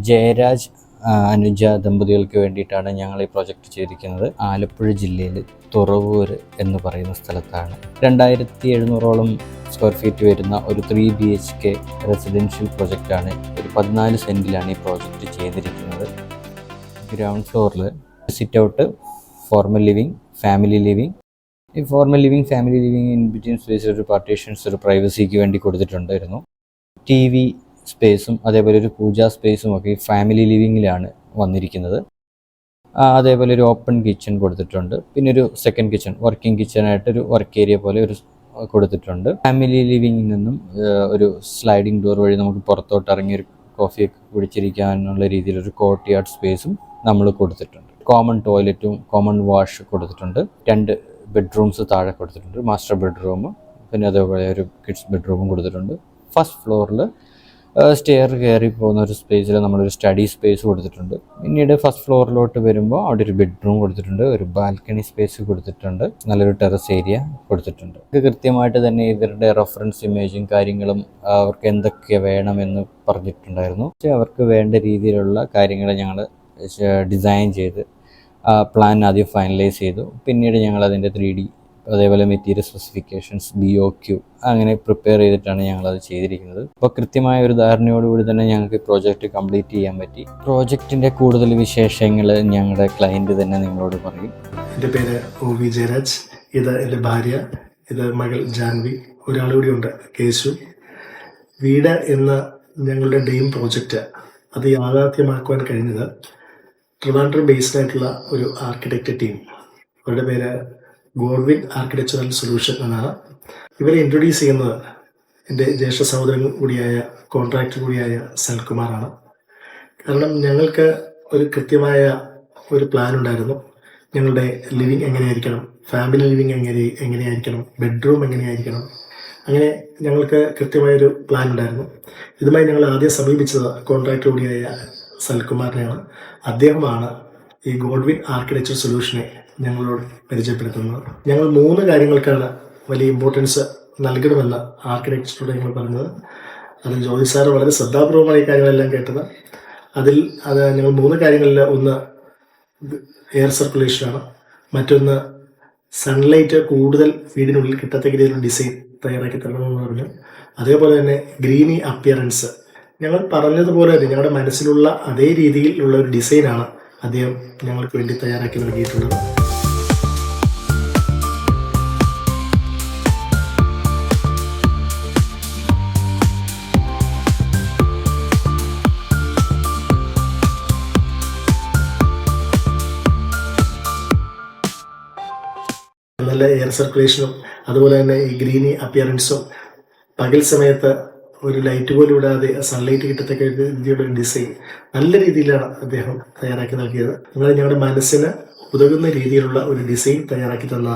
ജയരാജ് അനുജ ദമ്പതികൾക്ക് വേണ്ടിയിട്ടാണ് ഞങ്ങൾ ഈ പ്രോജക്റ്റ് ചെയ്തിരിക്കുന്നത്. ആലപ്പുഴ ജില്ലയിൽ തുറവൂർ എന്ന് പറയുന്ന സ്ഥലത്താണ് 2700ഓളം സ്ക്വയർ ഫീറ്റ് വരുന്ന ഒരു 3 BHK റെസിഡൻഷ്യൽ പ്രൊജക്റ്റാണ്. ഒരു 14 സെൻറ്റിലാണ് ഈ പ്രോജക്റ്റ് ചെയ്തിരിക്കുന്നത്. ഗ്രൗണ്ട് ഫ്ലോറിൽ sit out, formal living, family living. ഈ formal living, family living in between സ്പേസിൽ ഒരു പാർട്ടീഷൻസ്, ഒരു പ്രൈവസിക്ക് വേണ്ടി കൊടുത്തിട്ടുണ്ടായിരുന്നു. TV സ്പേസും അതേപോലെ ഒരു പൂജാ സ്പേസും ഒക്കെ ഈ ഫാമിലി ലിവിങ്ങിലാണ് വന്നിരിക്കുന്നത്. അതേപോലെ ഒരു ഓപ്പൺ കിച്ചൺ കൊടുത്തിട്ടുണ്ട്. പിന്നെ ഒരു സെക്കൻഡ് കിച്ചൺ, വർക്കിംഗ് കിച്ചണായിട്ടൊരു വർക്ക് ഏരിയ പോലെ ഒരു കൊടുത്തിട്ടുണ്ട്. ഫാമിലി ലിവിങ്ങിൽ നിന്നും ഒരു സ്ലൈഡിംഗ് ഡോർ വഴി നമുക്ക് പുറത്തോട്ട് ഇറങ്ങി ഒരു കോഫിയൊക്കെ കുടിച്ചിരിക്കാനുള്ള രീതിയിലൊരു കോർട്ട് യാർഡ് സ്പേസും നമ്മൾ കൊടുത്തിട്ടുണ്ട്. കോമൺ ടോയ്ലറ്റും കോമൺ വാഷ് കൊടുത്തിട്ടുണ്ട്. 2 ബെഡ്റൂംസ് താഴെ കൊടുത്തിട്ടുണ്ട്, മാസ്റ്റർ ബെഡ്റൂം, പിന്നെ അതേപോലെ ഒരു കിഡ്സ് ബെഡ്റൂമും കൊടുത്തിട്ടുണ്ട്. ഫസ്റ്റ് ഫ്ലോറിൽ സ്റ്റെയർ കയറി പോകുന്ന ഒരു സ്പേസിൽ നമ്മളൊരു സ്റ്റഡി സ്പേസ് കൊടുത്തിട്ടുണ്ട്. പിന്നീട് ഫസ്റ്റ് ഫ്ലോറിലോട്ട് വരുമ്പോൾ അവിടെ ഒരു ബെഡ്റൂം കൊടുത്തിട്ടുണ്ട്, ഒരു ബാൽക്കണി സ്പേസ് കൊടുത്തിട്ടുണ്ട്, നല്ലൊരു ടെറസ് ഏരിയ കൊടുത്തിട്ടുണ്ട്. ഇത് കൃത്യമായിട്ട് തന്നെ ഇവരുടെ റെഫറൻസ് ഇമേജും കാര്യങ്ങളും അവർക്ക് എന്തൊക്കെ വേണമെന്ന് പറഞ്ഞിട്ടുണ്ടായിരുന്നു. പക്ഷേ അവർക്ക് വേണ്ട രീതിയിലുള്ള കാര്യങ്ങൾ ഞങ്ങൾ ഡിസൈൻ ചെയ്ത് പ്ലാൻ ആദ്യം ഫൈനലൈസ് ചെയ്തു. പിന്നീട് ഞങ്ങൾ അതിൻ്റെ 3D അതേപോലെ മെറ്റീരിയൽ സ്പെസിഫിക്കേഷൻസ്, BOQ അങ്ങനെ പ്രിപ്പയർ ചെയ്തിട്ടാണ് ഞങ്ങളത് ചെയ്തിരിക്കുന്നത്. അപ്പോൾ കൃത്യമായ ഒരു ധാരണയോടുകൂടി തന്നെ ഞങ്ങൾക്ക് പ്രോജക്റ്റ് കംപ്ലീറ്റ് ചെയ്യാൻ പറ്റി. പ്രോജക്റ്റിൻ്റെ കൂടുതൽ വിശേഷങ്ങൾ ഞങ്ങളുടെ ക്ലയൻറ്റ് തന്നെ നിങ്ങളോട് പറയും. എൻ്റെ പേര് OV ജയരാജ്, ഇത് എൻ്റെ ഭാര്യ, ഇത് മകൾ ജാൻവി, ഒരാളുകൂടി ഉണ്ട് കേശു. വീട് എന്ന ഞങ്ങളുടെ ഡ്രീം പ്രോജക്റ്റ് അത് യാഥാർത്ഥ്യമാക്കുവാൻ കഴിഞ്ഞത് ട്രിവാൻഡ്രം ബേസ്ഡ് ആയിട്ടുള്ള ഒരു ആർക്കിടെക്റ്റ് ടീം, അവരുടെ പേര് ഗോഡ്വിൻ ആർക്കിടെക്ചറൽ സൊല്യൂഷൻ എന്നാണ്. ഇവരെ ഇൻട്രൊഡ്യൂസ് ചെയ്യുന്നത് എൻ്റെ ജ്യേഷ്ഠ സഹോദരൻ കൂടിയായ കോൺട്രാക്ടർ കൂടിയായ സൽകുമാറാണ്. കാരണം ഞങ്ങൾക്ക് ഒരു കൃത്യമായ ഒരു പ്ലാൻ ഉണ്ടായിരുന്നു. ഞങ്ങളുടെ ലിവിങ് എങ്ങനെയായിരിക്കണം, ഫാമിലി ലിവിങ് എങ്ങനെയായിരിക്കണം, ബെഡ്റൂം എങ്ങനെയായിരിക്കണം, അങ്ങനെ ഞങ്ങൾക്ക് കൃത്യമായൊരു പ്ലാൻ ഉണ്ടായിരുന്നു. ഇതുമായി ഞങ്ങൾ ആദ്യം സമീപിച്ചത് കോൺട്രാക്ടർ കൂടിയായ സൽകുമാറിനെയാണ്. അദ്ദേഹമാണ് ഈ ഗോഡ്വിൻ ആർക്കിടെക്ചർ സൊല്യൂഷനെ ഞങ്ങളോട് പരിചയപ്പെടുത്തുന്നത്. ഞങ്ങൾ 3 കാര്യങ്ങൾക്കാണ് വലിയ ഇമ്പോർട്ടൻസ് നൽകണമെന്ന് ആർക്കിടെക്ചറോട് ഞങ്ങൾ പറഞ്ഞത്. അത് ജ്യോതി സാറ് വളരെ ശ്രദ്ധാപൂർവമാണ് ഈ കാര്യങ്ങളെല്ലാം കേട്ടത്. അത് ഞങ്ങൾ 3 കാര്യങ്ങളിൽ, ഒന്ന് എയർ സർക്കുലേഷനാണ്, മറ്റൊന്ന് സൺലൈറ്റ് കൂടുതൽ വീടിനുള്ളിൽ കിട്ടത്തക്ക രീതിയിലുള്ള ഡിസൈൻ തയ്യാറാക്കി തരണമെന്ന് പറഞ്ഞു. അതേപോലെ തന്നെ ഗ്രീനി അപ്പിയറൻസ്, ഞങ്ങൾ പറഞ്ഞതുപോലെ തന്നെ ഞങ്ങളുടെ മനസ്സിലുള്ള അതേ രീതിയിലുള്ള ഒരു ഡിസൈനാണ് അദ്ദേഹം ഞങ്ങൾക്ക് വേണ്ടി തയ്യാറാക്കി നൽകിയിട്ടുള്ളത്. നല്ല എയർ സർക്കുലേഷനും അതുപോലെ തന്നെ ഈ ഗ്രീനി അപ്പിയറൻസും, പകൽ സമയത്ത് ഒരു ലൈറ്റ് പോലും ഇടാതെ സൺലൈറ്റ് കിട്ടത്തക്ക രീതിയുടെ ഒരു ഡിസൈൻ നല്ല രീതിയിലാണ് അദ്ദേഹം തയ്യാറാക്കി നൽകിയത്. നിങ്ങൾ ഞങ്ങളുടെ മനസ്സിന് ഉതകുന്ന രീതിയിലുള്ള ഒരു ഡിസൈൻ തയ്യാറാക്കി തന്ന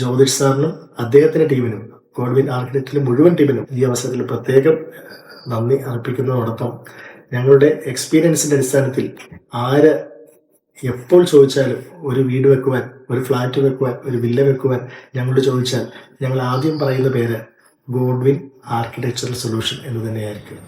ജ്യോതിഷ് സാറിനും അദ്ദേഹത്തിൻ്റെ ടീമിനും, ഗോഡ്വിൻ ആർക്കിടെക്റ്റിലെ മുഴുവൻ ടീമിനും ഈ അവസരത്തിൽ പ്രത്യേകം നന്ദി അർപ്പിക്കുന്നതോടൊപ്പം ഞങ്ങളുടെ എക്സ്പീരിയൻസിൻ്റെ അടിസ്ഥാനത്തിൽ ആര് എപ്പോൾ ചോദിച്ചാലും ഒരു വീട് വെക്കുവാൻ, ഒരു ഫ്ലാറ്റ് വെക്കുവാൻ, ഒരു വില്ല വെക്കുവാൻ ഞങ്ങളോട് ചോദിച്ചാൽ ഞങ്ങൾ ആദ്യം പറയുന്ന പേര് ഗോഡ്വിൻ ആർക്കിടെക്ചറൽ സൊല്യൂഷൻ എന്ന് തന്നെയായിരിക്കും.